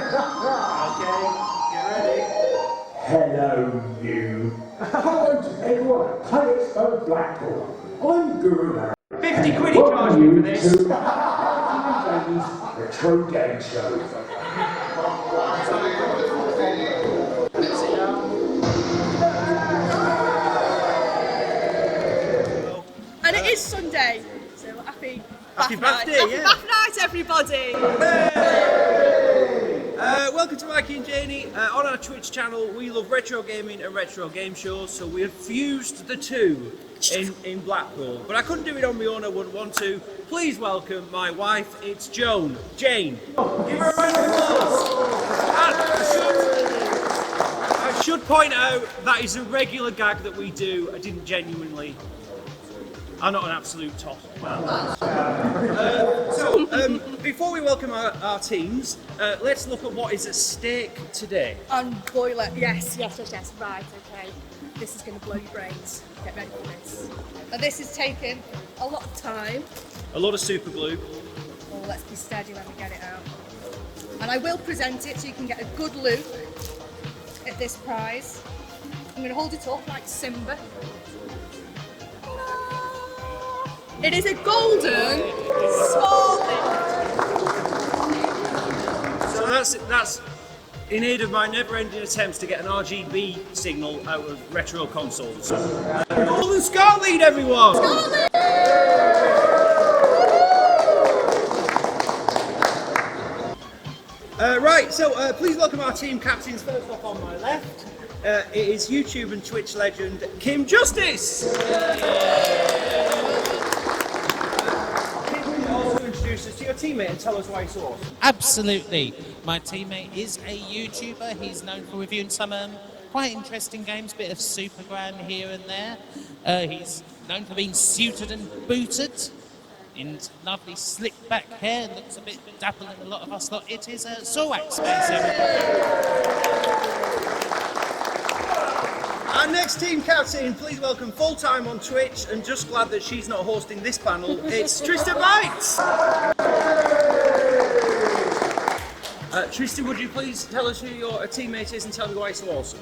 Okay, get ready. Hello, you. Hello to everyone at PlayExpo Blackpool. I'm Guru Larry. 50 quid he charged me for this. To Janies Retro Game Show. And it is Sunday, so happy Happy bath birthday, night. yeah. Happy bath night, everybody. Welcome to Mikey and Janie. On our Twitch channel, we love retro gaming and retro game shows, so we have fused the two in Blackpool. But I couldn't do it on my own, I wouldn't want to. Please welcome my wife, it's Jane. Give her a round of applause. And I should point out, that is a regular gag that we do. I didn't genuinely. I'm not an absolute toss. Before we welcome our teams, let's look at what is at stake today. And boiler, yes, right, okay. This is going to blow your brains. Get ready for this. Now this is taking a lot of time. A lot of super glue. Oh, let's be steady when we get it out. And I will present it so you can get a good look at this prize. I'm going to hold it up like Simba. It is a golden Smallwood. So that's in aid of my never-ending attempts to get an RGB signal out of retro consoles. Golden Scotland, everyone! Please welcome our team captains. First off on my left, it is YouTube and Twitch legend Kim Justice. Introduce us to your teammate and tell us why he's awesome. Absolutely. My teammate is a YouTuber. He's known for reviewing some quite interesting games, bit of Super Grand here and there. He's known for being suited and booted in lovely slick back hair. Looks a bit dapple in a lot of us lot. It is a Sorwax. Our next team captain, please welcome full-time on Twitch and just glad that she's not hosting this panel, it's Tristan Bites! Tristan, would you please tell us who your teammate is and tell me why it's so awesome?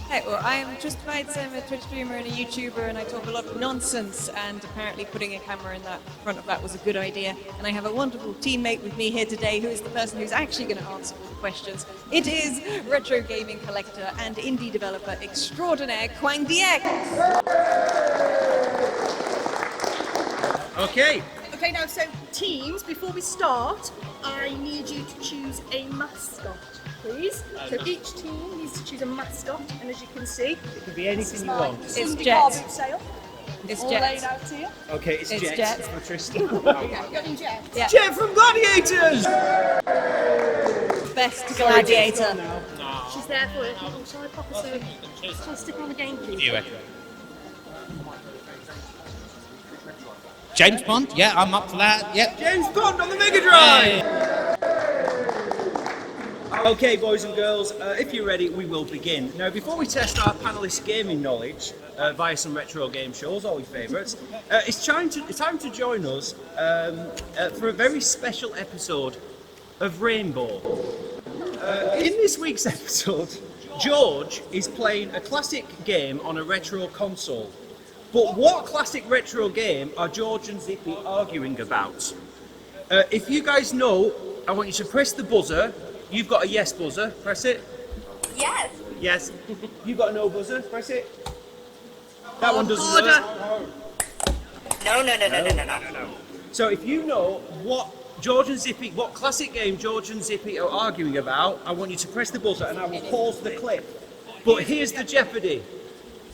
Hey, well, I'm Tristan Bites. I'm a Twitch streamer and a YouTuber, and I talk a lot of nonsense, and apparently putting a camera in front of that was a good idea. And I have a wonderful teammate with me here today who is the person who's actually going to answer all the questions. It is retro gaming collector and indie developer extraordinaire, Quang Dieck. Okay. Okay, now, so teams, before we start, I need you to choose a mascot, please. So each team needs to choose a mascot, and as you can see, It can be anything you want. It's Jet. It's It's all Jet. laid out here. Okay, it's It's Jet. Jet. For Tristan. Yeah, you're in Jet. Yeah. Jet from Gladiators! Best gladiator. She's there for it. Oh, shall I pop her so shall I stick her on the GameCube? You reckon? James Bond? Yeah, I'm up for that. Yep. James Bond on the Mega Drive! Okay, boys and girls, if you're ready, we will begin. Now, before we test our panelists' gaming knowledge via some retro game shows, always favourites, it's time to join us for a very special episode of Rainbow. In this week's episode, George is playing a classic game on a retro console. But what classic retro game are George and Zippy arguing about? If you guys know, I want you to press the buzzer. You've got a yes buzzer, press it. Yes. Yes. You've got a no buzzer, press it. That one doesn't work. No. So if you know what classic game George and Zippy are arguing about, I want you to press the buzzer and I will pause the clip. But here's the jeopardy.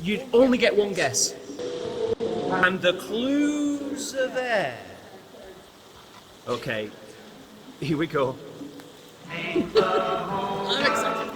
You'd only get one guess. And the clues are there. Okay, here we go. I'm excited.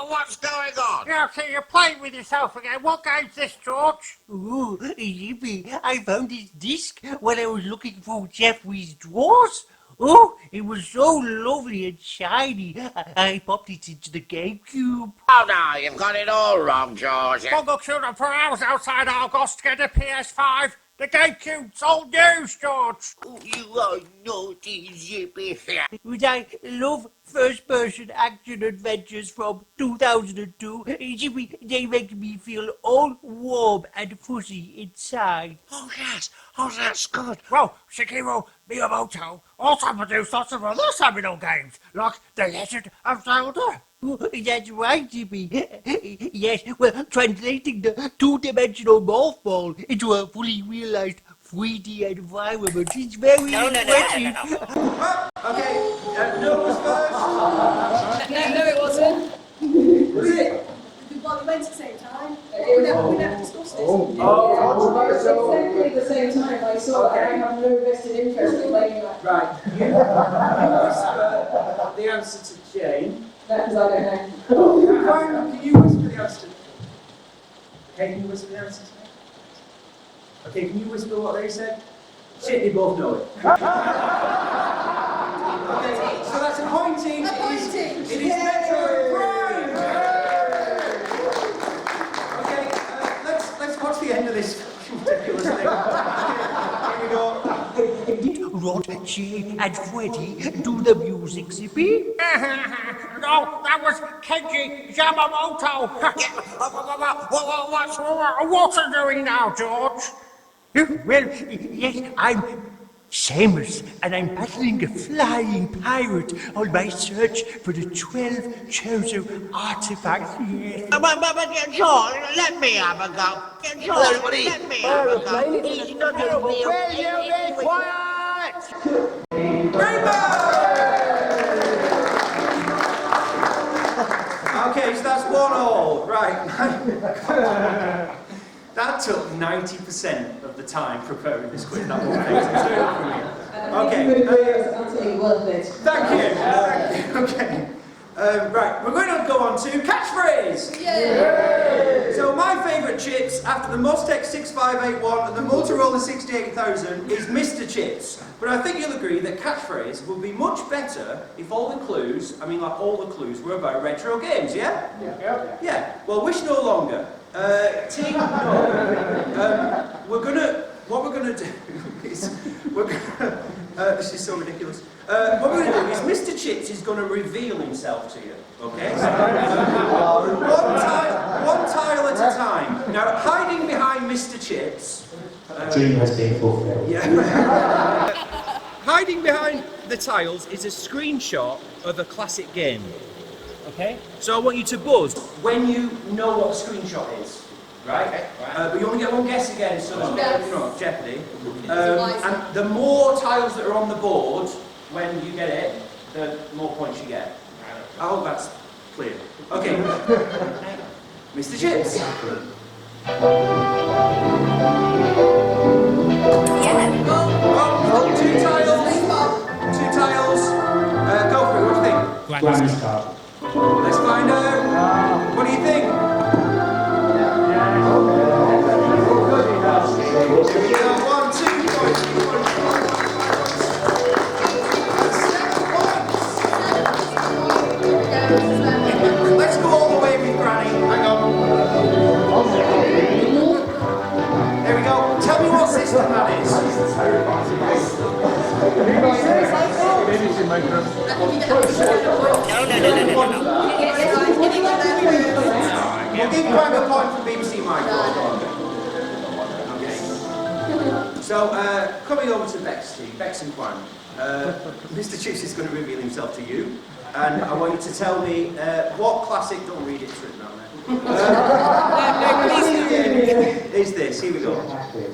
What's going on? Yeah, so you're playing with yourself again. What game's this, George? Ooh, yippee. I found this disc when I was looking for Jeffrey's drawers. Oh, it was so lovely and shiny. I popped it into the GameCube. Oh no, you've got it all wrong, George. I'll go queued up for hours outside Argos to get a PS5. The GameCube's old news, George. Oh, you are naughty, Zippy. Would I love first-person action adventures from 2002? Zippy, they make me feel all warm and fuzzy inside. Oh, yes. Oh, that's good. Well, Sekiro Miyamoto also produced lots of other seminal games, like The Legend of Zelda. Oh, that's right, Zippy. Yes, well, translating the two-dimensional morph ball into a fully realized 3D environment is very impressive. Okay, no was first. No, it wasn't. Was it? Well, we went at the same time. We never discussed this. Exactly the same time I saw that I have no vested interest in playing that. Right. You whisper the answer to Jane. That because I don't know. Fine, can you whisper the answer? Okay, can you whisper the answer to me? Okay, can you whisper what they said? Shit, they both know it. Okay, so that's a pointing. It is Metro Prime. Okay, let's watch the end of this ridiculous thing. Here we go. Did Rod, Jay, and Freddy do the music, Zippy? No, that was Kenji Yamamoto. What's Water doing now, George? Well, yes, I'm Seamus, and I'm battling a flying pirate on my search for the 12 chosen artifacts. Yes. But George, let me have a go. George, let me have a go. He's not a real... Will you be quiet? Okay, so that's 1-1. Right. That took 90% of the time preparing this quiz. That one thing. Okay. It's absolutely worth it. Thank you. Okay. Right, we're going to go on to catchphrase. Yay! So my favourite chips after the Mostec 6581 and the Motorola 68000 is Mr. Chips. But I think you'll agree that catchphrase would be much better if all the clues, all the clues were about retro games, yeah? Yeah. Well, wish no longer. Team, no. What we're gonna do is, this is so ridiculous. What we're going to do is Mr. Chips is going to reveal himself to you, okay? One tile at a time. Now, hiding behind Mr. Chips... Dream has been fulfilled. Yeah. Hiding behind the tiles is a screenshot of a classic game, okay? So I want you to buzz when you know what a screenshot is. Right? But you only get one guess again, so there's no jeopardy. And the more tiles that are on the board, when you get it, the more points you get. I hope that's clear. Okay. Mr. Chips. Oh, two tiles. Two tiles. Go for it. What do you think? Granny's card. Let's find out. What do you think? Let's go all the way with Granny. Hang on. There we go. Tell me what system that is. We'll give Greg a point for BBC Micro. Okay. So, coming over to Bex and Quan. Mr. Chips is going to reveal himself to you. And I want you to tell me what classic, don't read it, it's written on there. Is this, here we go. Okay,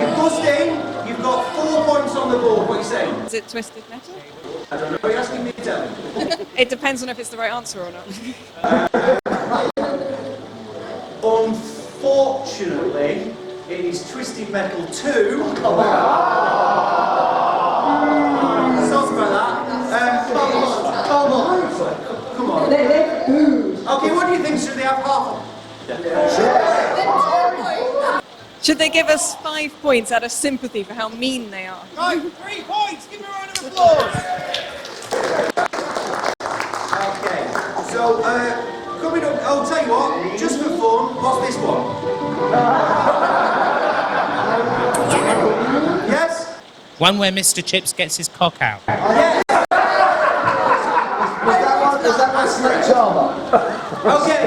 you've buzzed in, you've got 4 points on the board, what are you saying? Is it Twisted Metal? I don't know, are you asking me to tell me? It depends on if it's the right answer or not. Unfortunately, it is Twisted Metal 2. Sorry about that. Come on. Okay, what do you think? Should they have half? Should they give us 5 points out of sympathy for how mean they are? Right, 3 points. Give me a round of applause. Okay, so coming up, I'll tell you what, just for fun, what's this one? Yes? One where Mr. Chips gets his cock out. Yes! Is that my snake charmer? Okay.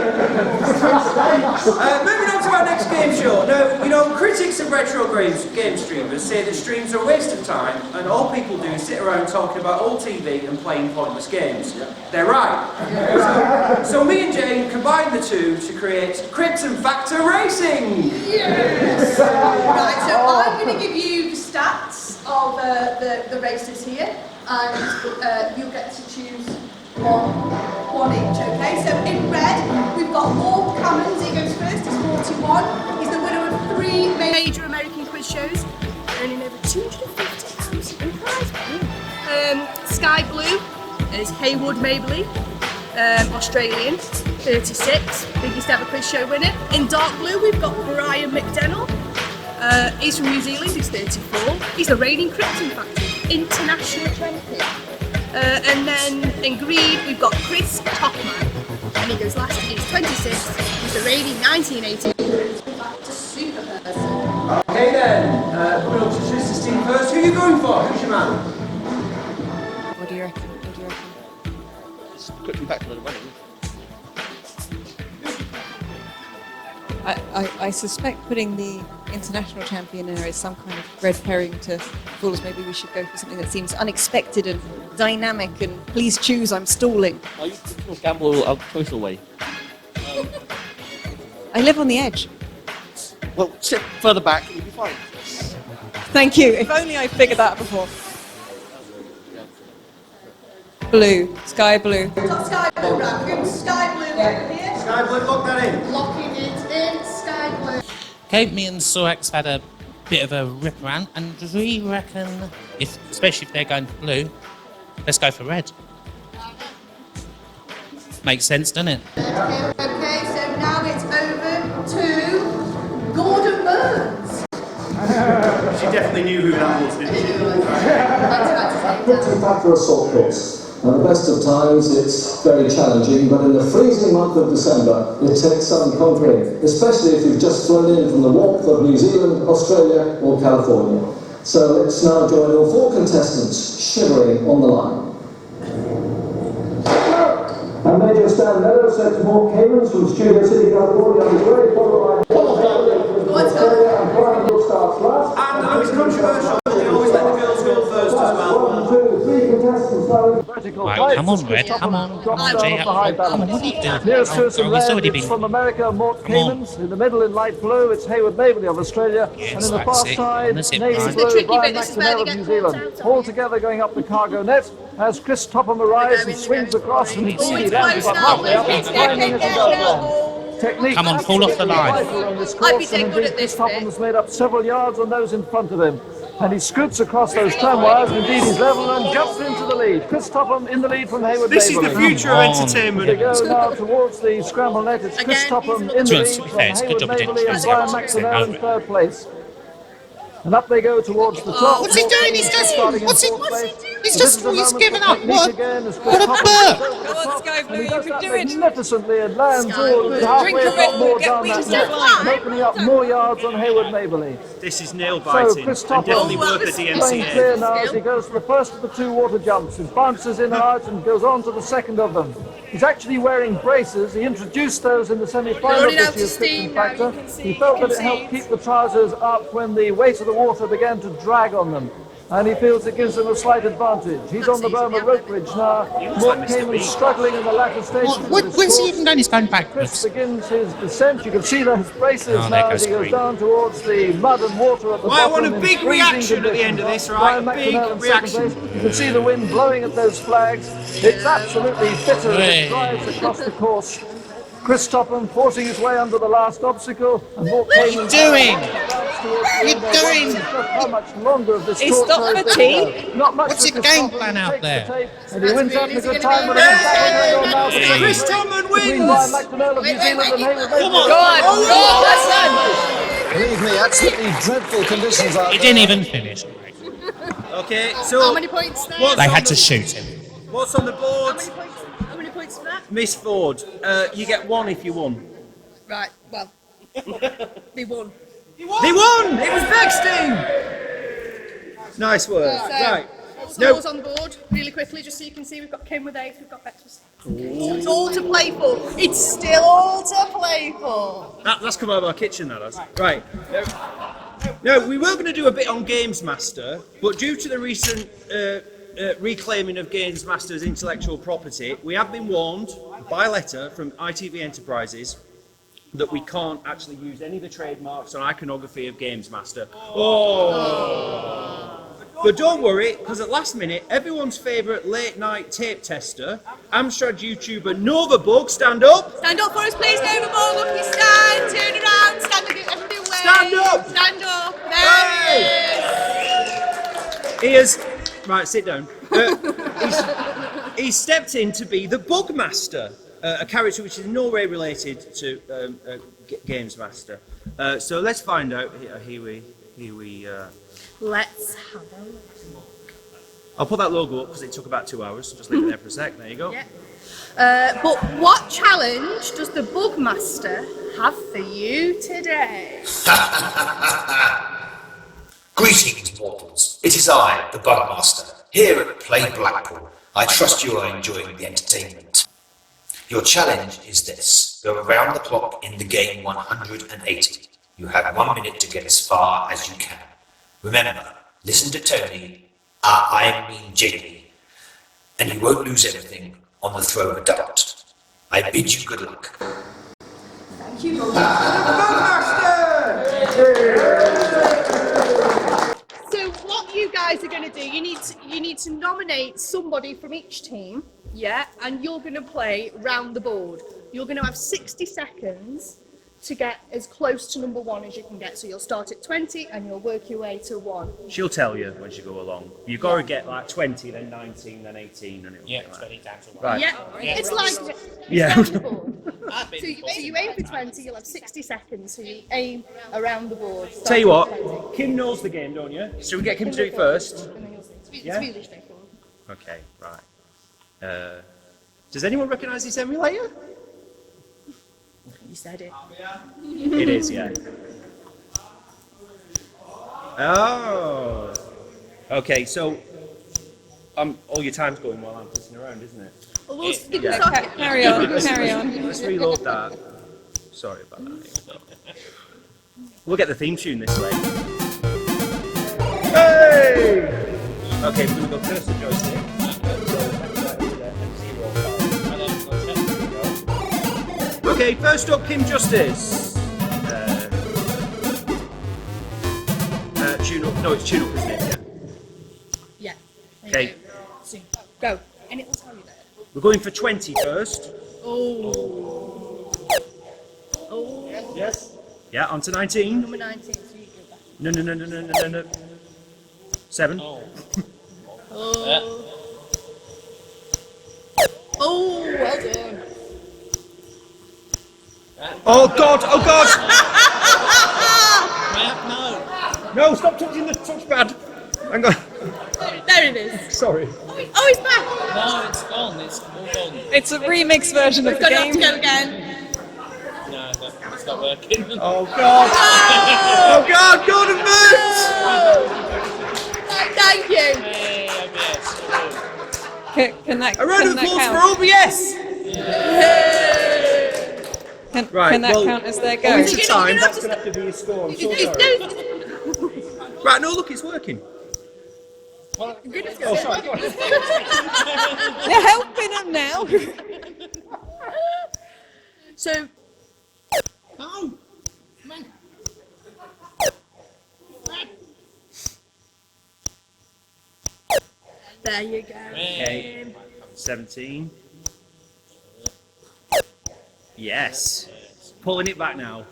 Moving on to our next game show. Now, you know, critics of retro game streamers say that streams are a waste of time and all people do is sit around talking about old TV and playing pointless games. Yeah. They're right. So me and Jane combined the two to create Krypton Factor Racing. Yes! Right, so I'm going to give you the stats of the racers here, and you'll get to choose one each, okay? So in red, we've got Paul Cummins, he goes first, he's 41. He's the winner of 3 major American quiz shows, earning over £250,000 in prize money. Sky Blue is Haywood Mabley, Australian, 36, biggest ever quiz show winner. In dark blue, we've got Brian McDonnell. He's from New Zealand, he's 34. He's the reigning Krypton Factor international champion. And then in green, we've got Chris Topman, and he goes last, he's 26, he's the reigning 1980 Factor super person. Okay then, we'll introduce this team first. Who are you going for? Who's your man? What do you reckon? It's quickly back to the running. I suspect putting the international champion in there is some kind of red herring to fool us. Maybe we should go for something that seems unexpected and dynamic, and please choose, I'm stalling. Are you going to gamble our choice away? I live on the edge. Well, sit further back and you'll be fine. Thank you. If only I figured that out before. Blue. Sky blue. We've got Sky Blue, right, we're going to Sky Blue over here. Sky Blue, lock that in. Locking it in, Sky Blue. Okay, me and Sorax had a bit of a rip around, and we reckon, especially if they're going for blue, let's go for red. Makes sense, doesn't it? Okay, so now it's over to Gordon Burns. She definitely knew who that was, didn't she? Krypton Factor assault course. At the best of times, it's very challenging, but in the freezing month of December, it takes some conquering, especially if you've just flown in from the warmth of New Zealand, Australia, or California. So let's now join all 4 contestants shivering on the line. And Major Stan Meadows said to Mark Caymans from Studio City, California, on his very followed by Australia, and Brian Will starts last. And I know it's controversial, but they always let the girls go first as well. 1, 2, 3 contestants starting. Right, come on, Red, come on. Come on, Jay, come on, what are you doing? Nearest to us in He's red, already it's been... from America, Mort Caymans. In the middle, in light blue, it's Haywood Mabley of Australia. Yes, and in the that's far it. side, That's it, navy Brian. blue, This is the tricky Brian bit, this is where McDonnell they of New get caught Zealand. out. All together going up the cargo net as Chris Topham arrives and swings across and Oh, he it's lands close about now, halfway up and finding it to go wrong. Technique Come on, fall off the line. vital on this I'd course, be and dead good indeed at this Chris Topham has made up several yards on those in front of him. And he scoots across those tram wires, and indeed he's level and jumps into the lead. Chris Topham in the lead from Haywood This is Mabley. the future of entertainment. They go now towards the scramble net. It's Chris Again, Topham he's in the To lead be from fair, it's a good Haywood job we didn't Mabley and choose Brian him. McDonnell in third place. And up they go towards the top. What's he doing? He's just... What's he doing? He's just... He's given up. What a burp! Go on, Sky Blue, you can do it. Magnificently and lands Sky all Blue. halfway, Drink if the Red not Bull, more, get down wings that to net, fly. and opening up more yards on Haywood Mabley. This is nail So biting Chris and Topham definitely well, worth a this is playing clear DMCA. now as he goes to the first of the 2 water jumps. He bounces in and out and goes on to the second of them. He's actually wearing braces. He introduced those in the semi-final Running this out to year's steam Krypton now, Factor. you can see, He felt you that it can helped see. keep the trousers up when the weight of the water began to drag on them. And he feels it gives him a slight advantage. He's on the Burma rope bridge now. Mort Caymans struggling in the latter station. Where's he even done? He's going Chris backwards. begins his descent. You can see those braces Oh, there now goes as he goes Green. down towards the mud and water at the Well, I bottom. want a in big freezing reaction at the end of conditions. this, right? Brian A big McDonnell in second reaction. place. You can see the wind blowing at those flags. It's absolutely bitter as Hey. it drives across the course. Chris Topham forcing his way under the last obstacle. And Mort What are you Caymans doing? What you doing? How much longer of this Is torture that is the there? team? Not much. What's for your Chris game Topham. plan He out takes the there? tape, and he wins out in a good time. But Yay! Chris Topham between wins! Brian McDonnell of New Zealand and Haywood Mabley. Go on, let's run. Believe me, absolutely dreadful conditions out He there. didn't even finish. Okay, so How many points there? They had to shoot him. What's on the board? How many points for that? Miss Ford, you get 1 if you won. Right, well, they won. They won! It was Beck's team! Nice work. So, Right. scores on the board, really quickly, just so you can see. We've got Kim with 8, we've got Bex with 6. So it's all to play for. It's still all to play for. That's come out of our kitchen, that has. Right. Now, we were going to do a bit on Games Master, but due to the recent reclaiming of Games Master's intellectual property, we have been warned by letter from ITV Enterprises that we can't actually use any of the trademarks or iconography of Games Master. Oh! But don't worry, because at last minute, everyone's favourite late night tape tester, Amstrad YouTuber Novabug, stand up! Stand up for us, please, Novabug. Look, you stand, turn around, stand up, everybody away. Stand up! Stand up. There it is. He has... Right, sit down. He's stepped in to be the Bugmaster, a character which is in no way related to Games Master. So let's find out. Here we Let's have a look. I'll put that logo up because it took about 2 hours. Just leave it there for a sec. There you go. Yeah. But what challenge does the Bugmaster have for you today? Greetings, mortals. It is I, the Bugmaster, here at PlayExpo Blackpool. I trust you are enjoying the entertainment. Your challenge is this. Go around the clock in the game 180. You have 1 minute to get as far as you can. Remember, listen to Tony, I mean Janie, and you won't lose everything on the throw of a dart. I bid you good luck. Thank you, So what you guys are going to do, you need to nominate somebody from each team, yeah, and you're going to play round the board. You're going to have 60 seconds to get as close to number 1 as you can get. So you'll start at 20 and you'll work your way to 1. She'll tell you when you go along. You've got to get like 20, then 19, then 18, and it'll Yeah, be like 20 down to 1. Right. Yeah, it's like Yeah. round the board. So you aim for 20, you'll have 60 seconds, so you aim around the board. Tell you what, starting at 20. Kim knows the game, don't you? So we get Kim to do it first. And then you'll see. It's Yeah? really straightforward. Okay, right. Does anyone recognise this emulator? You said it. It is, yeah. Oh. Okay, so all your time's going while I'm pissing around, isn't it? Well, we'll Yeah. Carry on, carry on. Let's reload that. Sorry about that. We'll get the theme tune this way. Hey! Okay, we're going to go first to joystick. Okay, first up, Kim Justice. Tune up. No, it's tune up, isn't it? Yeah. Okay. So, go. And it will tell you there. We're going for 20 first. Oh. Oh. Yes. Yeah, on to 19. Number 19. So you go back. No. 7. Oh. Oh, well done. Oh God! Oh God! No. No! Stop touching the touchpad. Hang on. There it is. Sorry. Oh, it's back. No, it's gone. It's all gone. It's a remix version of We've the got to game. go again. No, it's not working. Oh God! Oh God! Golden boots! Thank you. Hey, OBS. Can that, A round of can that applause count? for OBS. Can, Right, can that well, count as their Owing go? to You're time, gonna that's have going to have to be a score. I'm so It's sorry. Right, no, look, it's working. Goodness Oh, sorry. Go on. You're helping them now. So, Oh, man. there you go. Okay, 17. Yes. Pulling it back now.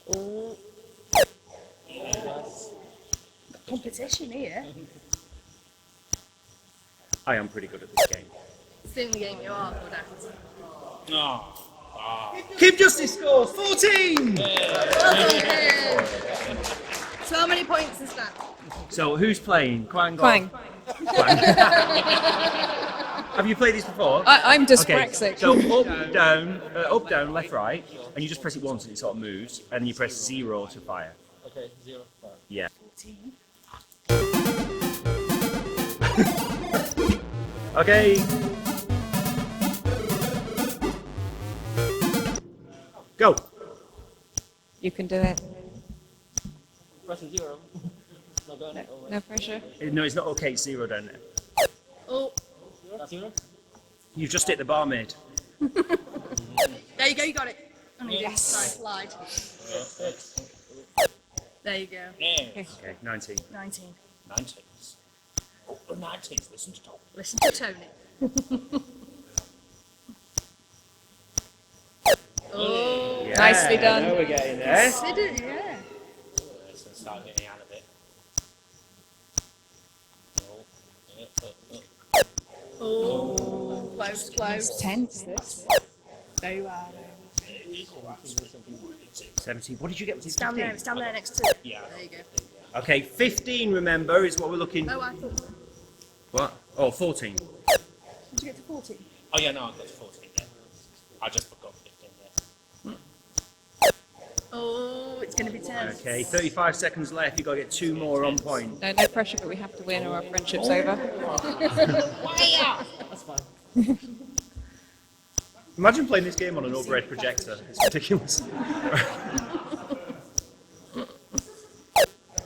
Oh. Competition here. I am pretty good at this game. It's the only game you are good at. Oh. Kim Justice scores 14! So how many points is that? So who's playing? Quang? Quang. Have you played this before? I'm Okay, dyspraxic. so up, down, left, right, and you just press it once and it sort of moves, and then you press 0 to fire. Okay, 0 fire. Yeah. Okay. Go. You can do it. Pressing 0. Not going. No pressure. No, it's not okay, it's 0 down there. Oh, That's 0. You've just hit the barmaid. there you go, you got it. Oh, no, you didn't. Yes. Sorry, lied. There you go. Okay, 19. 19. 19s. Oh, the 19s, listen to Tom. Listen to Tony. Oh, Yeah, Nicely done. Now we're getting there. consider it, yeah. It's going to start getting out of it. Oh, close, close. Tense, this. There you are. 17. What did you get? Was it Stand 15? there, stand there next to it. Yeah. There you go. Okay, 15, remember, is what we're looking... Oh, I thought. What? Oh, 14. Did you get to 14? Oh, yeah, no, I got 14 there. I just forgot 15 there. Oh, it's going to be 10. Okay, 35 seconds left. You've got to get 2 more on point. No pressure, but we have to win or our friendship's over. That's fine. Imagine playing this game on an overhead projector. It's ridiculous.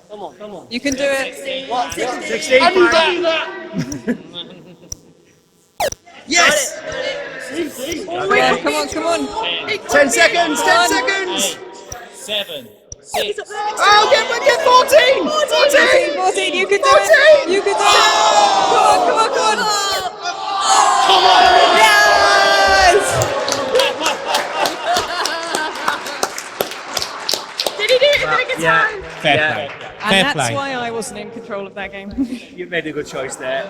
Come on, come on. You can do it. 16. I knew that! Yes! Yeah, come on, come on. 10 seconds, 10 on. seconds! 7, 6, Oh, get 14! 14! 14, you can do it. You can do it. Come on, come on, come on. Come on! Yes! Did he do it in the nick of Yeah. time? Fair Yeah. play. And Fair that's play. why I wasn't in control of that game. You've made a good choice there.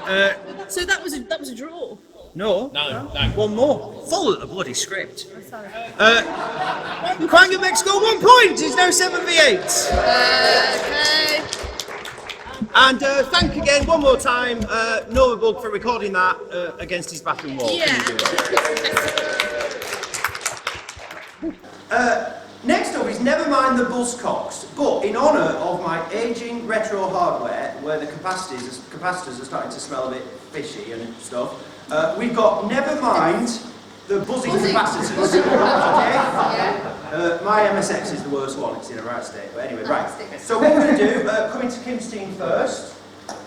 So that was a draw. No. No. One more. Follow the bloody script. Oh, sorry. Quang of Mexico, 1 point! It's now 7v8. Okay. And thank again, one more time, Noah Bug for recording that against his bathroom wall. Yeah. Next up is never mind the buzzcocks, but in honour of my ageing retro hardware, where the capacitors are starting to smell a bit fishy and stuff, we've got never mind the buzzing capacitors. Okay? Yeah. My MSX is the worst one, it's in a right state, but anyway, right. So what we're going to do, coming to Kim's team first.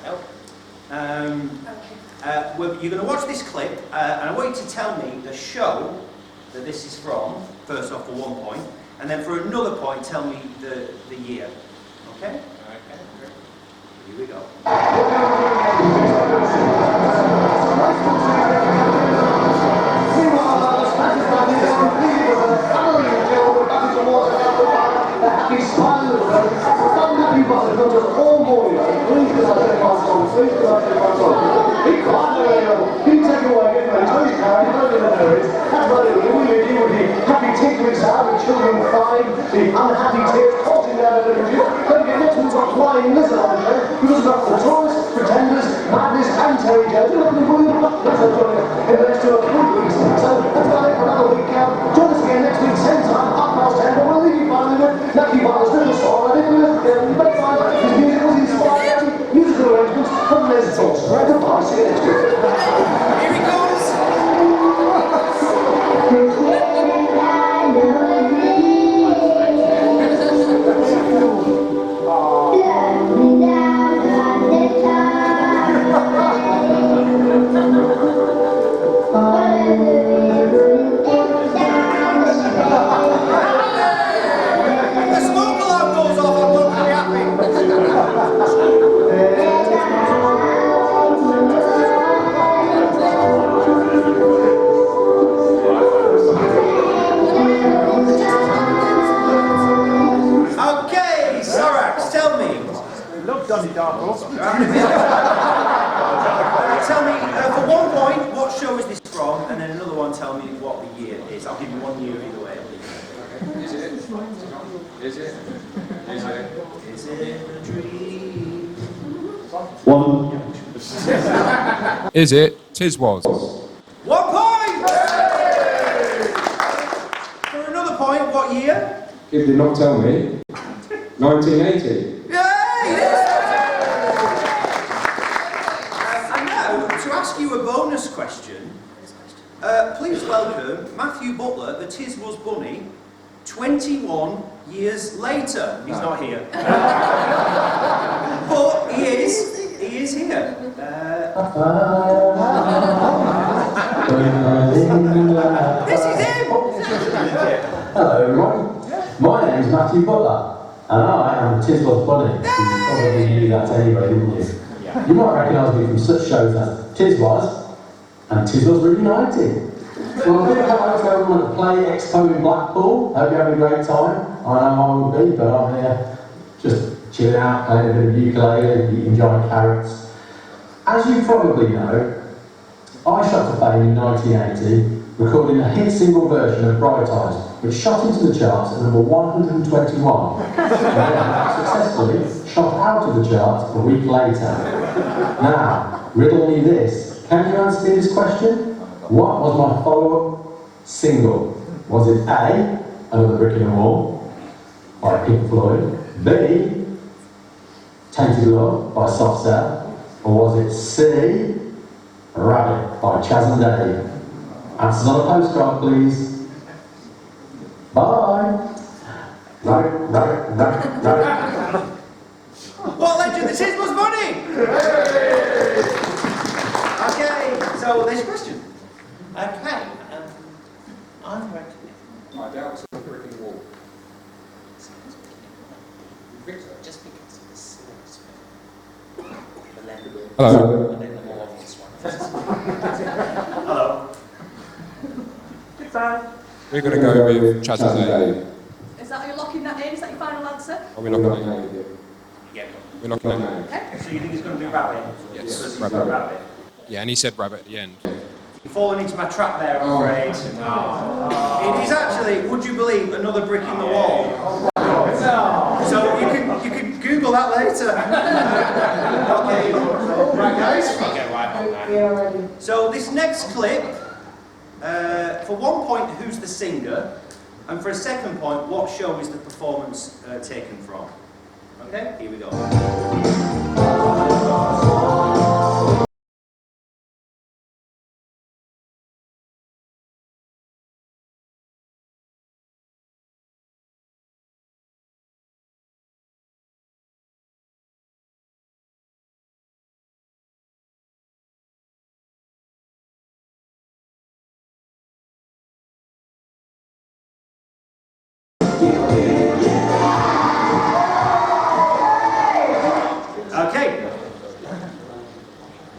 You're going to watch this clip, and I want you to tell me the show that this is from, first off for 1 point, and then for another point, tell me the year. Okay? Okay. Here we go. The unhappy tears causing their religion, don't get next we've got flying lizard on there, because we've got the tourists, pretenders, madness, and Terry Jones. We're looking for you in the next 2 or 3 weeks. So that's about it for another week. Join us again next week, same time, 10:30, but we'll leave you finally with Naki Butler's little song. I think we'll make fun of his music was inspired, musical arrangements from Les Thurs. Goodbye, see you next week. Here he goes! The smoke alarm goes off, I'm not very happy. Okay, Sorax, tell me. Look, Donny Darko. Tell me, for 1 point, what show is this from? And then another one, tell me what the year is. I'll give you 1 year either way. Is it? Is it? Is it? Is it a dream? 1. Is it? Tis was. 1 point! For another point, what year? If you not tell me, 1980. And now, to ask you a bonus question, please welcome Matthew Butler, the Tis Was Bunny, 21 years later. He's not here. But he is here. This is him! Hello everyone, my name is Matthew Butler, and I am the Tis Was Bunny. You probably knew that anyway, didn't you? You might recognise me from such shows as Tis Was and Tis Was Reunited. Well, a big hello to everyone at PlayExpo in Blackpool. Hope you're having a great time. I know I will be, but I'm here just chilling out, playing a bit of ukulele, eating giant carrots. As you probably know, I shot to fame in 1980, recording a hit single version of Bright Eyes, which shot into the charts at number 121, and then successfully shot out of the charts a week later. Now, riddle me this. Can you answer this question? What was my follow-up single? Was it A, Another Brick in the Wall by Pink Floyd, B, Tainted Love by Soft Cell, or was it C, Rabbit by Chaz and Dave? Answers on a postcard, please. Bye. Rabbit. What legend? The Tis Was Bunny! Okay, so there's your question. Okay, I'm ready. I doubt it's a brick in the wall. Just because of the serious bit. Hello. And then the more obvious one. Hello. We're going to go with Chaz and Dave. Is that you're locking that in? Is that your final answer? Are we locking in? Yeah. We're locking in. Okay. So you think he's going to do rabbit? Yes, Because he's rabbit. got rabbit. Yeah, and he said rabbit at the end. You're falling into my trap there, I'm afraid. It is actually, would you believe, Another Brick in the Wall. So you can Google that later. Okay. Right, guys. Okay, right on that. We are ready. So this next clip, for 1 point, who's the singer? And for a second point, what show is the performance taken from? Okay, here we go.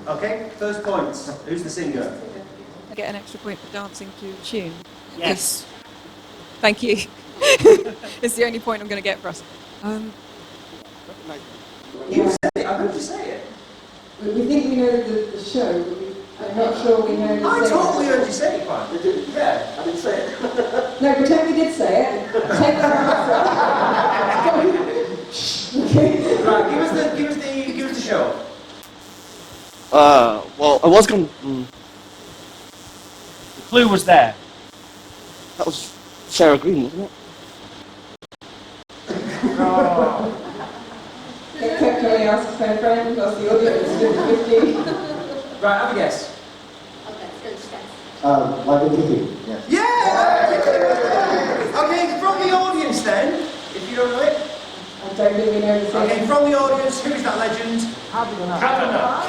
Okay, first points. Who's the singer? Get an extra point for dancing to tune. Yes. Thank you. It's the only point I'm going to get for us. You said it, I heard you say it. We think we know the show, but I'm not sure we know the I singer. totally heard you say it, man. Yeah, I didn't say it. No, pretend we did say it. Take that answer. Okay. Right, give us the show. Well, I was going to... The clue was there. That was Sarah Green, wasn't it? Can we ask a friend, ask the audience, 50? Right, have a guess. Like a Kiki. Yeah. Yeah! Okay, from the audience then, if you don't know it. I don't think we know the singer. Okay, from the audience, who is that legend? Kavanagh!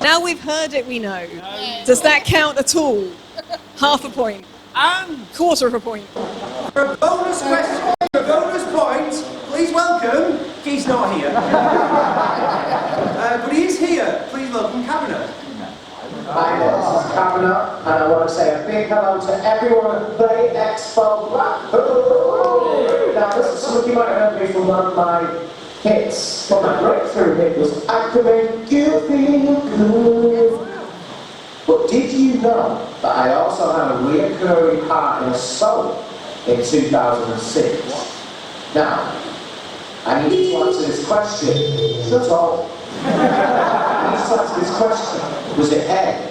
Now we've heard it, we know. Does that count at all? Half a point. And Quarter of a point. for a bonus question, for a bonus point, please welcome, he's not here. But he is here. Please welcome Kavanagh. Hi there, this is Kavanagh, and I want to say a big hello to everyone at PlayExpo Blackpool. Now, this is something you might have heard me from one of my hits, but my breakthrough hit was I Can Make You Feel Good. But But did you know that I also had a reoccurring part in a soap in 2006? Now, I need you to answer this question. Shut up. I need you to answer this question. Was it A,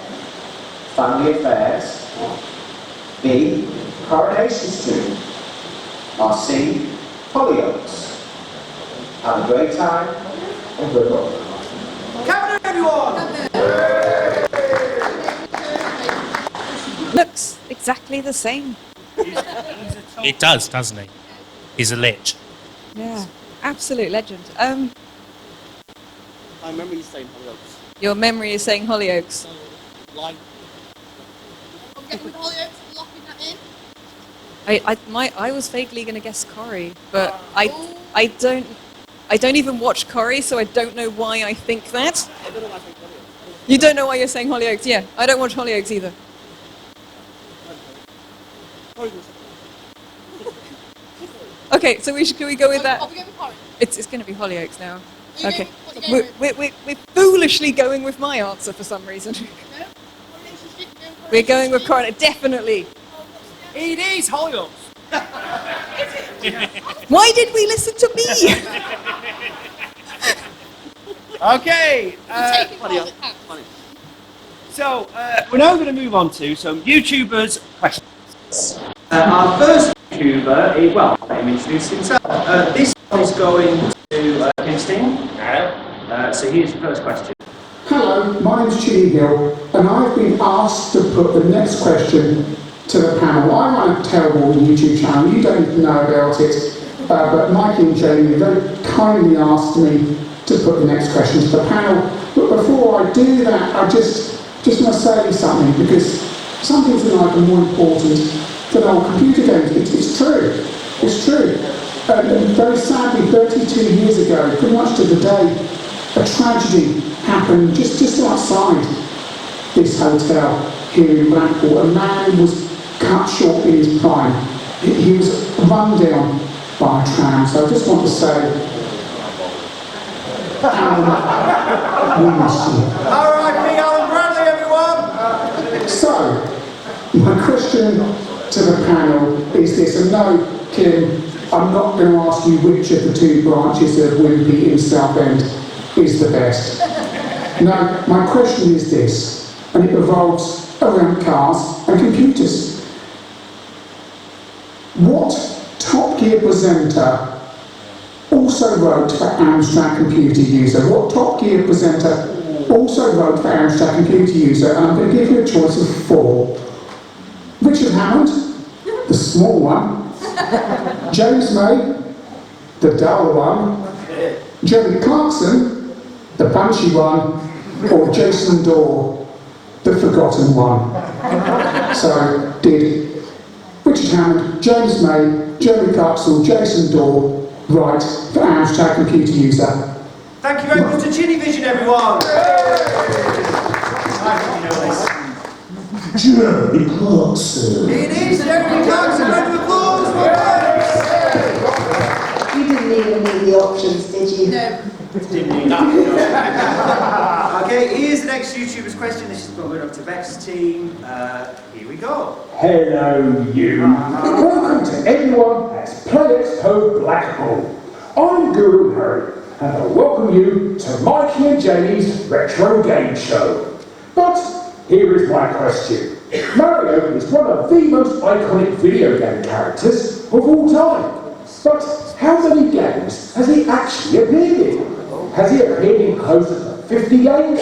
Family Affairs, B, Coronation Street, or C, Hollyoaks? Have a great time and good luck. Cabinet, everyone! Looks exactly the same. It does, doesn't he? He's a lich. Yeah, absolute legend. I remember you saying Hollyoaks. Your memory is saying Hollyoaks. Like, I'm getting with Hollyoaks and locking that in. I was vaguely going to guess Corrie, but I don't even watch Corrie, so I don't know why I think that. I don't know why I think Hollyoaks. You don't know why you're saying Hollyoaks? Yeah, I don't watch Hollyoaks either. Okay, so can we go with that? It's going to be Hollyoaks now. Okay, we're foolishly going with my answer for some reason. We're going with Corrie, definitely. It is Hollyoaks. Why did we listen to me? Okay. So, we're now going to move on to some YouTubers' questions. Our first YouTuber, well, let him introduce himself. This one is going to Kingston. So here's the first question. Hello, my name's Chili Hill, and I've been asked to put the next question to the panel. I run a terrible YouTube channel, you don't know about it, but Mikey and Janie very kindly asked me to put the next question to the panel. But before I do that, I just want to say something, because some things in life are more important than old computer games. It's true. And very sadly, 32 years ago, pretty much to the day, a tragedy happened just outside this hotel here in Blackpool. A man was cut short in his prime. He was run down by a tram. So I just want to say, Alan, we miss you. R.I.P. Alan Bradley, everyone! So, my question to the panel is this, and no, Kim, I'm not going to ask you which of the two branches of Wimpy in Southend is the best. No, my question is this, and it revolves around cars and computers. What Top Gear presenter also wrote for Amstrad Computer User? What Top Gear presenter also wrote for Amstrad Computer User? And I'm going to give you a choice of 4. Richard Hammond, the small one. James May, the dull one. Jeremy Clarkson, the punchy one. Or Jason Dorr, the forgotten one. So, did Richard Hammond, James May, Jeremy Clarkson, Jason Dorr write for Amstrad Computer User? Thank you very much to Chini Vision, everyone! Jeremy Clarkson. It is Jeremy Clarkson, round of applause! You didn't even need the options, did you? No. Didn't need that. Okay, here's the next YouTuber's question. This is going up to Beck's team. Here we go. Hello, you. Welcome to everyone at PlayExpo Blackpool. I'm Guru Harry, and I welcome you to Mikey and Janie's retro game show. But here is my question. Mario is one of the most iconic video game characters of all time. But how many games has he actually appeared in? Has he appeared in closer to 50 games,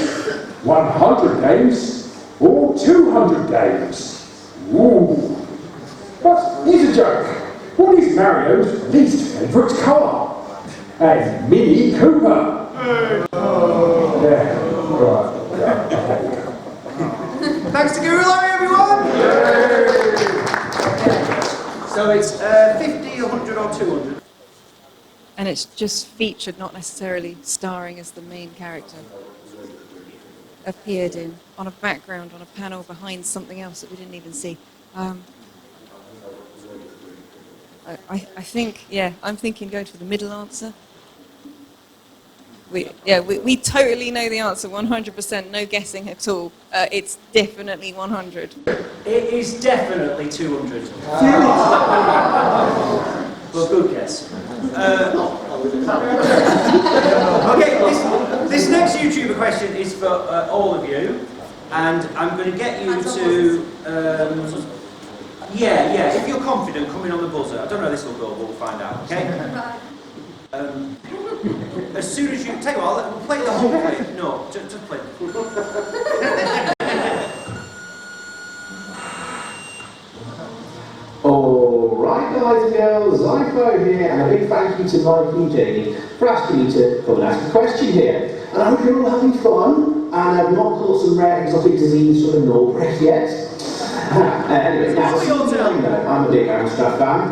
100 games, or 200 games? Ooh. But here's a joke. What is Mario's least favourite car? And Mini Cooper. Yeah, right. Thanks to Guru Larry, everyone! So it's 50, 100 or 200? And it's just featured, not necessarily starring as the main character. Appeared in, on a background, on a panel behind something else that we didn't even see. I think, yeah, I'm thinking going for the middle answer. We totally know the answer, 100%, no guessing at all. It's definitely 100. It is definitely 200. Well, good guess. Okay, this next YouTuber question is for all of you, and I'm going to get you to, if you're confident, come in on the buzzer. I don't know how this will go, but we'll find out, okay? As soon as you, tell you what, we'll play the whole clip. No, just play. Alright guys and girls, Zypho here, and a big thank you to Mikey and Janie for asking me to come and ask a question here. And I hope you're all having fun, and I've not caught some rare exotic disease from the Northwest yet. Anyway, now, I'm a big Amstrad fan.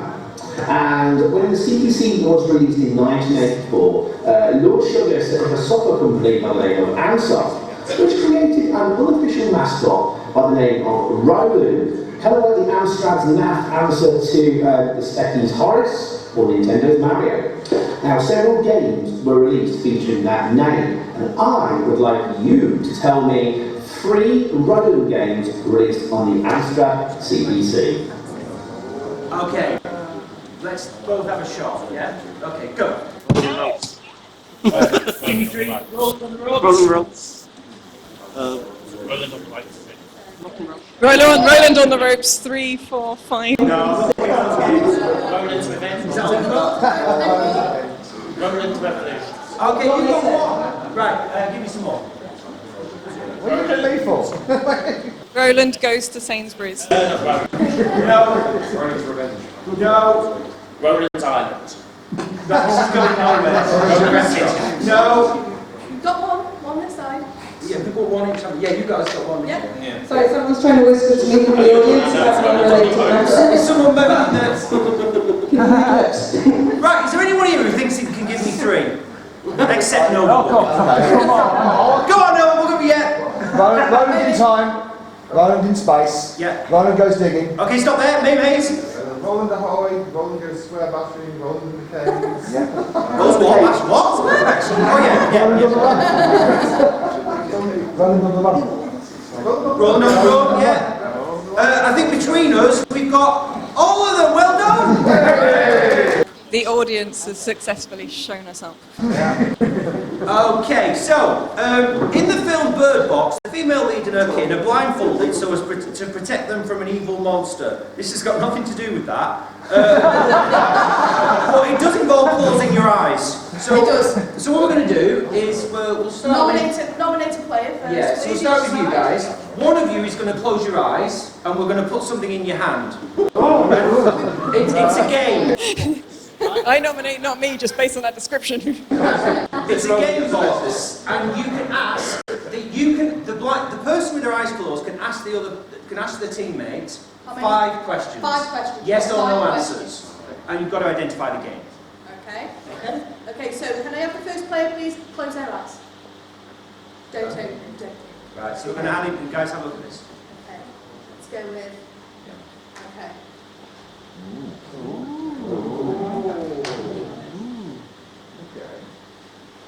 And when the CPC was released in 1984, Lord Sugar set up a software company by the name of Ansoft, which created an unofficial mascot by the name of Roland, kind of like the Amstrad's naff answer to the Specky's Horace or Nintendo's Mario. Now, several games were released featuring that name, and I would like you to tell me 3 Roland games released on the Amstrad CPC. Okay. Let's both have a shot, yeah? Okay, go. Give me 3. Roll on the ropes. Rolling on the ropes. Roland on the ropes, 3, 4, 5. No. Roland's Revenge. Roland's Revolution. Okay, you got one. Right, give me some more. What are you going to leave for? Roland goes to Sainsbury's. No. Roland's Revenge. No. Roland's Island. This is going nowhere. No. You've got one this side. Yeah, we've got one each. Yeah, you guys got one. Yeah. Sorry, someone's trying to whisper to me from the audience. That's unrelated. Is someone maybe that? Right. Right, is there anyone here who thinks he can give me 3? Except no one. Come on. Go on, no one, we'll give you Roland in time. Roland in space. Yeah. Roland goes digging. Okay, stop there, mate. Roland ahoy. Roland goes square bathroom. Roland in the caves. Yeah. Roland what? Oh yeah. Roland on the run. Roland on the road, yeah. I think between us, we've got all of them. Well done. The audience has successfully shown us up. Okay, so in the film Bird Box, the female lead and her kid are blindfolded so as to protect them from an evil monster. This has got nothing to do with that. But it does involve closing your eyes. So, It does. So what we're going to do is we'll start Nominate a player first. Yeah, so we'll start with you guys. One of you is going to close your eyes and we're going to put something in your hand. It's a game. I nominate not me, just based on that description. It's a game box, and you can ask the person with their eyes closed can ask the teammate 5 questions. 5 questions. Yes or no 5 answers, questions. and you've got to identify the game. Okay. Okay. So can I have the first player please close their eyes? Don't open. Don't. Right. So we're going to add in. You guys have a look at this. Okay. Let's go with. Okay.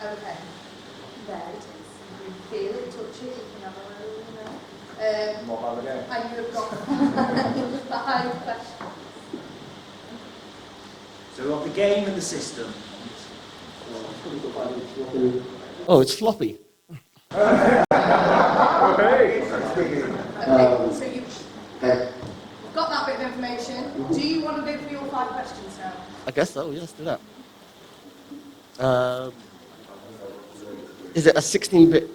Okay. There it is. You feel it, touch it, you can have a little, What about the game? and you've got 5 questions. So we've got the game and the system. Oh, it's floppy. Okay, so you've got that bit of information. Do you want to go through your 5 questions now? I guess so, yes, do that. Is it a 16-bit?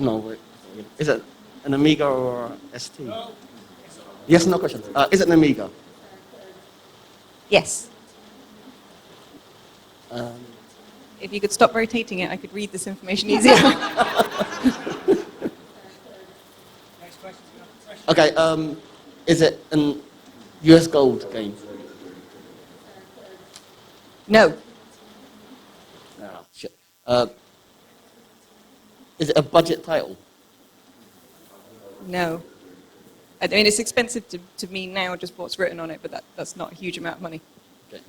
No, wait. Is it an Amiga or ST? No. Yes, no question. Is it an Amiga? Yes. If you could stop rotating it, I could read this information easier. Okay, is it an US Gold game? No. Oh, shit. Is it a budget title? No. I mean, it's expensive to me now, just what's written on it, but that's not a huge amount of money. Okay.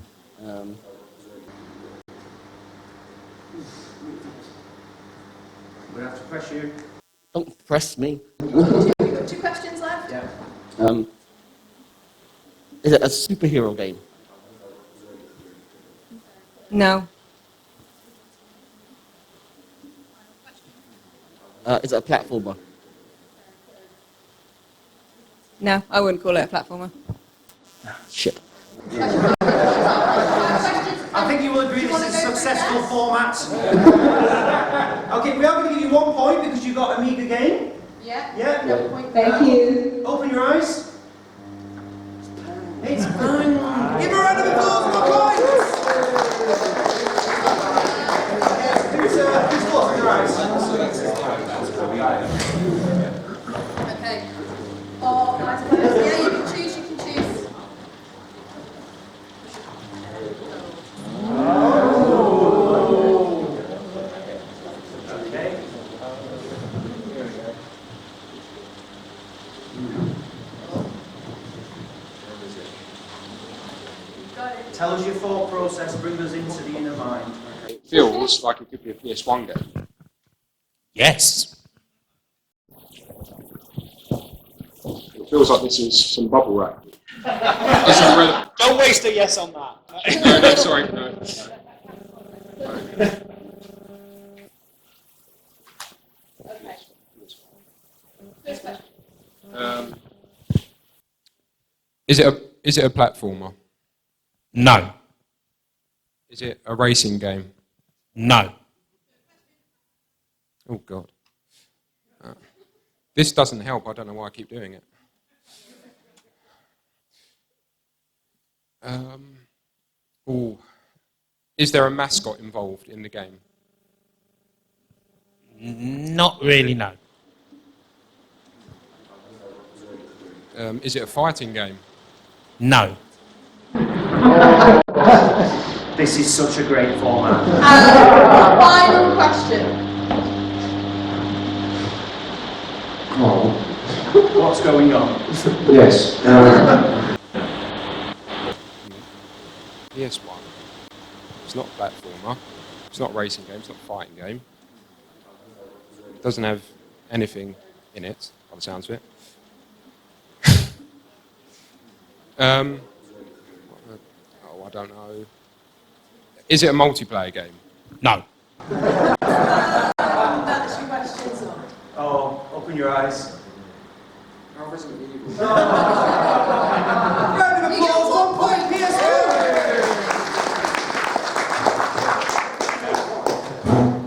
we have to press you. Don't press me. We've got 2 questions left. Yeah. Is it a superhero game? No. Is it a platformer? No, I wouldn't call it a platformer. Shit. I think you will agree this is a successful format. Okay, we are going to give you 1 point because you got Amiga game. Yeah. Yeah. No point. Thank you. Open your eyes. It's fine. Give a round of applause for my points. Who's closing your eyes? Okay. Oh, nice. Yeah, you can choose. Okay. Tell us your thought process, bring us into the inner mind. It feels like it could be a PS1 game. Yes. It feels like this is some bubble wrap. Don't waste a yes on that. No, sorry, no. Is it a platformer? No. Is it a racing game? No. Oh God. This doesn't help. I don't know why I keep doing it. Is there a mascot involved in the game? Not really, no. Is it a fighting game? No. This is such a great format. Final question. Oh. What's going on? Yes. PS1. It's not a platformer. It's not a racing game. It's not a fighting game. It doesn't have anything in it, by the sounds of it. I don't know. Is it a multiplayer game? No. That's your questions. Oh, open your eyes. How Resident Evil? Round of applause, 1 point, PS2!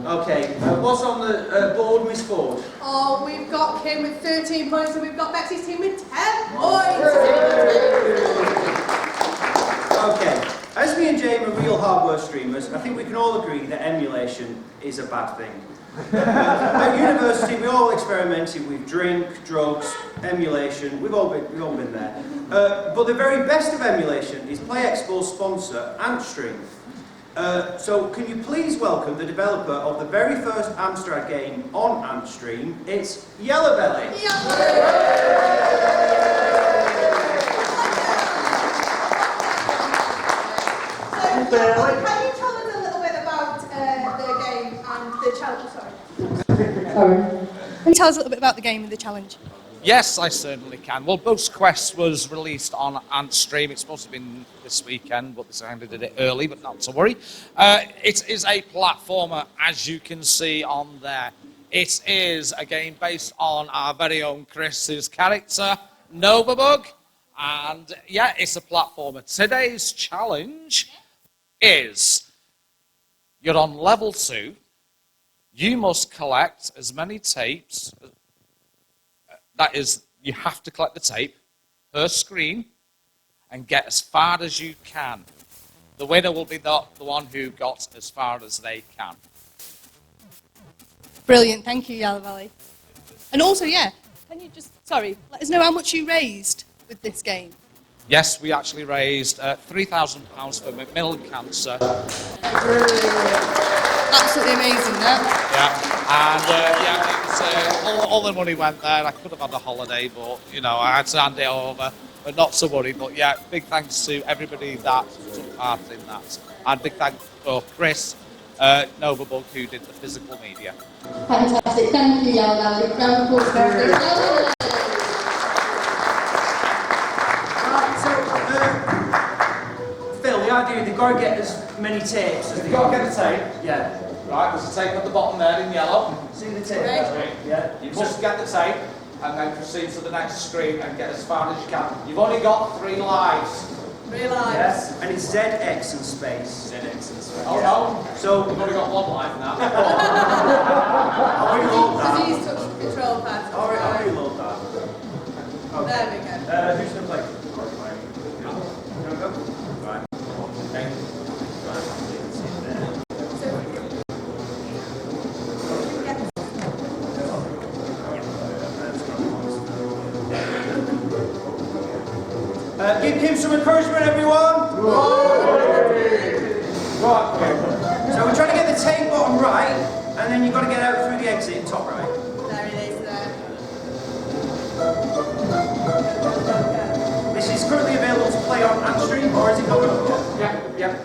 Okay, what's on the board, Miss Ford? Oh, we've got Kim with 13 points and we've got Betsy's team with 10 points. Okay, as me and Jane are real hardware streamers, I think we can all agree that emulation is a bad thing. At university, we all experimented with drink, drugs, emulation. We've all been there. But the very best of emulation is PlayExpo's sponsor, Antstream. So can you please welcome the developer of the very first Amstrad game on Antstream? It's Yellow Belly. Can you tell us a little bit about the game and the challenge? Sorry. Can you tell us a little bit about the game and the challenge? Yes, I certainly can. Well, Boost Quest was released on Antstream. It's supposed to have been this weekend, but they kind of did it early, but not to worry. It is a platformer, as you can see on there. It is a game based on our very own Chris's character, Novabug. And yeah, it's a platformer. Today's challenge is you're on level 2. You must collect as many tapes. That is, you have to collect the tape per screen and get as far as you can. The winner will be the one who got as far as they can. Brilliant, thank you, Yellow Valley. And also, yeah, can you just, let us know how much you raised with this game? Yes, we actually raised £3,000 for Macmillan Cancer. Absolutely amazing, that. Yeah, and all the money went there. I could have had a holiday, but, I had to hand it over. But not to worry, but yeah, big thanks to everybody that took part in that. And big thanks for Chris Novabug, who did the physical media. Fantastic, thank you, Yellow Valley. Round of applause for Phil, the idea, they've got to get as many tapes as You've got to get the tape. Yeah. Right, there's a tape at the bottom there in yellow. See the tape? Yeah. You must get the tape and then proceed to the next screen and get as far as you can. You've only got 3 lives. 3 lives. Yes, and it's ZX and space. ZX and space. Oh no. So we've only got 1 life now. I'll reload that. Disease touch the control pad. I'll reload that. Okay. There we go. Who's going to play? You want to go? Right. Okay. Give him some encouragement, everyone. Right. So we're trying to get the tape bottom right, and then you've got to get out through the exit in top right. There it is, there. This is currently available to play on AdStream, or is it not up yet? Yeah.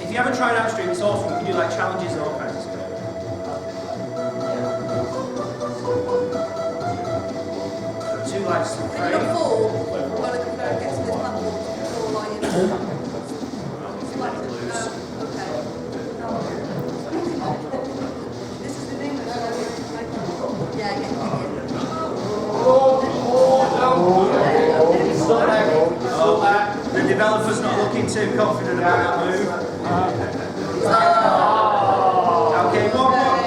If you haven't tried AdStream, it's awesome. You can do like challenges and all kinds of stuff. 2 lives to When pray. you're full, you've got to get to this platform before while you're okay. This is the thing that's yeah, get The developer's not looking too confident about that move. Okay,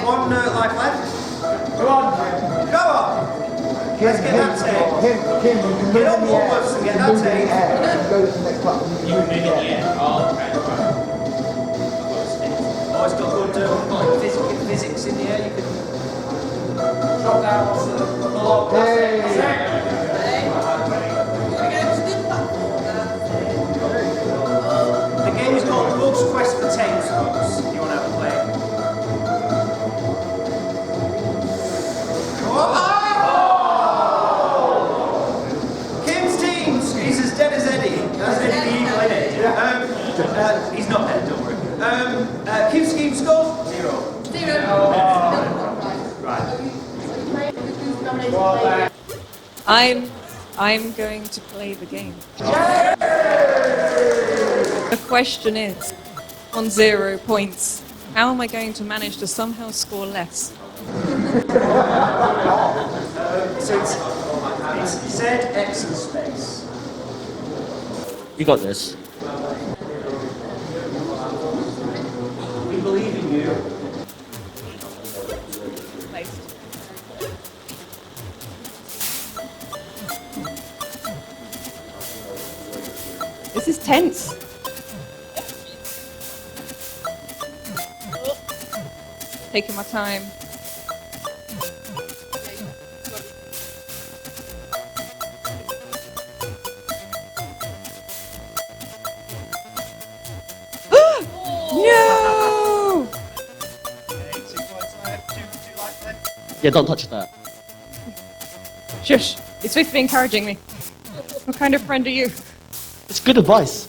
one life left. Go on. Let's get that tape. Get on Woolworths and get that tape. Go to the next platform. You can make it, yeah. Oh, okay. Oh, it's got good physics in the air. You can drop down onto the log. The game is called Bugs Quest for Tapes, folks, if you want to have a play. Kim's team is as dead as Eddie. That's Eddie the Eagle, isn't it? He's not dead, don't worry. Kim's team score? 0. Right. I'm going to play the game. The question is, on 0 points, how am I going to manage to somehow score less? So it's ZX and space. You got this. We believe in you. This is tense. Taking my time. No! Yeah, don't touch that. Shush! It's supposed to be encouraging me. What kind of friend are you? It's good advice.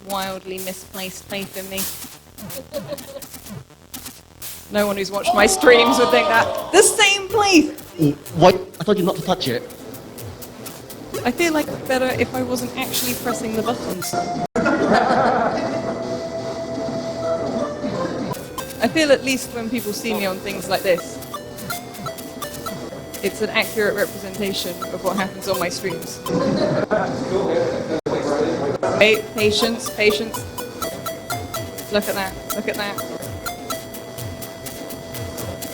Wildly misplaced faith in me. No one who's watched my streams would think that. The same place! What? I told you not to touch it. I feel like better if I wasn't actually pressing the buttons. I feel at least when people see me on things like this, it's an accurate representation of what happens on my streams. Wait, patience, patience. Look at that, look at that.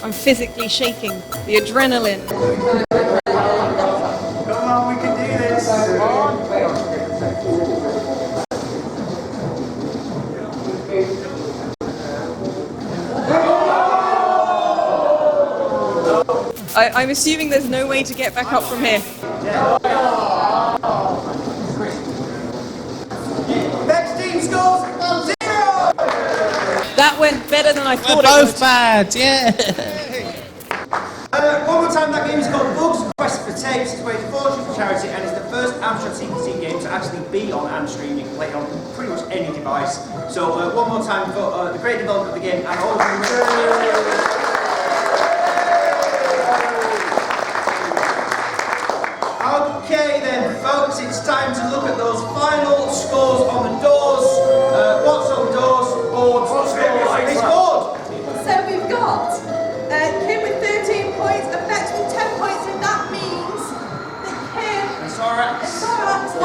I'm physically shaking. The adrenaline. Come on, we can do this. I'm assuming there's no way to get back up from here. Next team scores 0! That went better than I thought it We're would. both bad, yeah. One more time, that game is called Bugs Quest for tapes, it's raised a fortune for charity, and it's the first Amstrad CPC game to actually be on and stream. You can play it on pretty much any device. So one more time for the great development of the game and all of you. Okay then, folks, it's time to look at those final scores on the doors. What's on the doors? Board. Scores. It's board. So we've got Kim with 13 points, Effects with 10 points, and that means that Kim... Sorax. Sorax,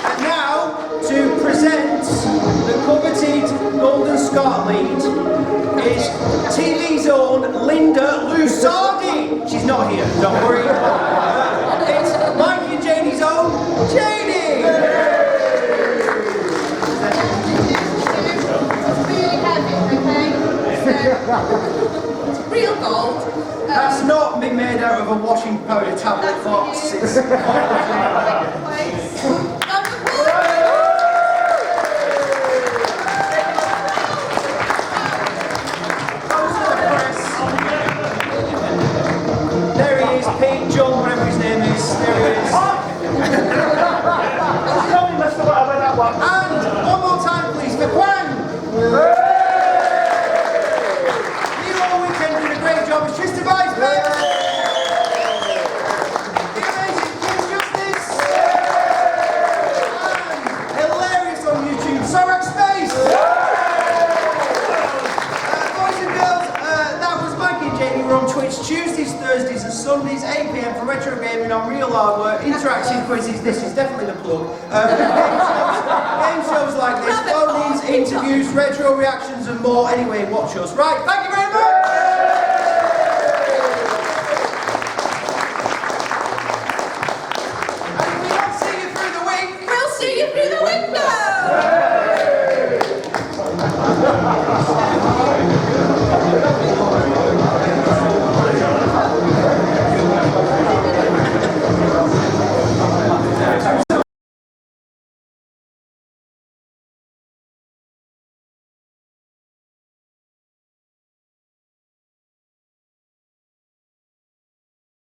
And now, to present the coveted Golden Scott lead is TV's own Linda Lusardi. She's not here, don't worry. It's Mikey and Janie's own Janie. It's really heavy, okay? So, it's real gold. That's not made out of a washing powder tablet box. It's Pete, John, whatever his name is, there he is. And one more time, please, for Quang. You all weekend did a great job. It's Tristan Vice, mate. The amazing Kim Justice. And hilarious on YouTube, Sorax Space. Boys and girls, that was Mikey and Janie. We're on Twitch Tuesdays, Thursdays and Sundays, 8 PM for retro gaming on real hardware, interactive quizzes, this is definitely the plug. Game shows like this, phone-ins, interviews, retro reactions and more. Anyway, watch us. Right, thank you